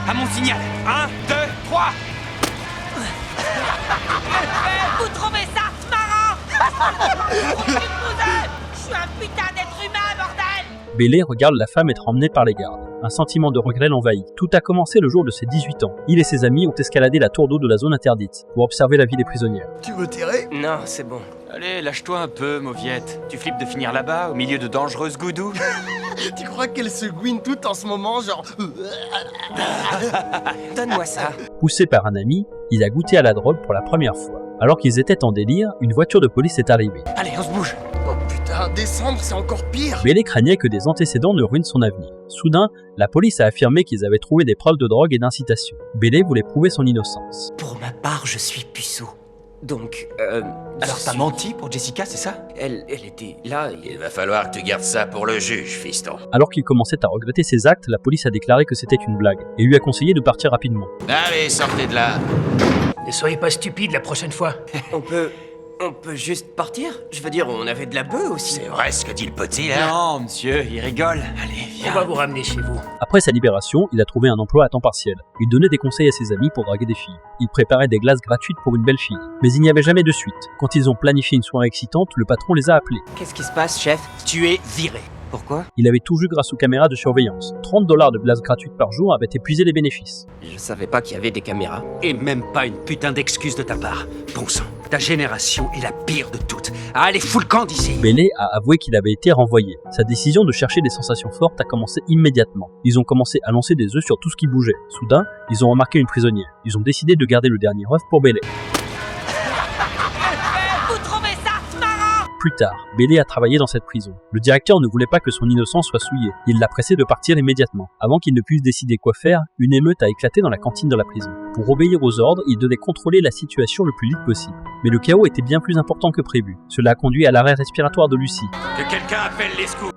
À mon signal. 1, 2, 3. Vous trouvez ça marrant? Je suis un putain d'être humain, bordel! Bailey regarde la femme être emmenée par les gardes. Un sentiment de regret l'envahit. Tout a commencé le jour de ses 18 ans. Il et ses amis ont escaladé la tour d'eau de la zone interdite pour observer la vie des prisonnières. Tu veux tirer? Non, c'est bon. Allez, lâche-toi un peu, mauviette. Tu flippes de finir là-bas, au milieu de dangereuses goudous? Tu crois qu'elle se gouine toute en ce moment, genre... Donne-moi ça. Poussé par un ami, il a goûté à la drogue pour la première fois. Alors qu'ils étaient en délire, une voiture de police est arrivée. Allez, on se bouge. Oh putain, décembre, c'est encore pire. Bailey craignait que des antécédents ne ruinent son avenir. Soudain, la police a affirmé qu'ils avaient trouvé des preuves de drogue et d'incitation. Bailey voulait prouver son innocence. Pour ma part, je suis puceau. Donc, Alors t'as menti pour Jessica, c'est ça? Elle était là. Il va falloir que tu gardes ça pour le juge, fiston. Alors qu'il commençait à regretter ses actes, la police a déclaré que c'était une blague et lui a conseillé de partir rapidement. Allez, sortez de là. Ne soyez pas stupide la prochaine fois. On peut juste partir? Je veux dire, on avait de la bœuf aussi. C'est vrai ce que dit le petit, là? Non, monsieur, il rigole. Allez, On viens. va vous ramener chez vous. Après sa libération, il a trouvé un emploi à temps partiel. Il donnait des conseils à ses amis pour draguer des filles. Il préparait des glaces gratuites pour une belle fille. Mais il n'y avait jamais de suite. Quand ils ont planifié une soirée excitante, le patron les a appelés. Qu'est-ce qui se passe, chef? Tu es viré. Pourquoi? Il avait tout vu grâce aux caméras de surveillance. $30 de glace gratuite par jour avaient épuisé les bénéfices. Je savais pas qu'il y avait des caméras. Et même pas une putain d'excuse de ta part. Bon sang, ta génération est la pire de toutes. Allez, fous le camp d'ici. Bailey a avoué qu'il avait été renvoyé. Sa décision de chercher des sensations fortes a commencé immédiatement. Ils ont commencé à lancer des œufs sur tout ce qui bougeait. Soudain, ils ont remarqué une prisonnière. Ils ont décidé de garder le dernier œuf pour Bailey. Vous trouvez ça marrant? Plus tard, Bailey a travaillé dans cette prison. Le directeur ne voulait pas que son innocence soit souillée. Il l'a pressé de partir immédiatement. Avant qu'il ne puisse décider quoi faire, une émeute a éclaté dans la cantine de la prison. Pour obéir aux ordres, il devait contrôler la situation le plus vite possible. Mais le chaos était bien plus important que prévu. Cela a conduit à l'arrêt respiratoire de Lucie. Que quelqu'un appelle les scouts.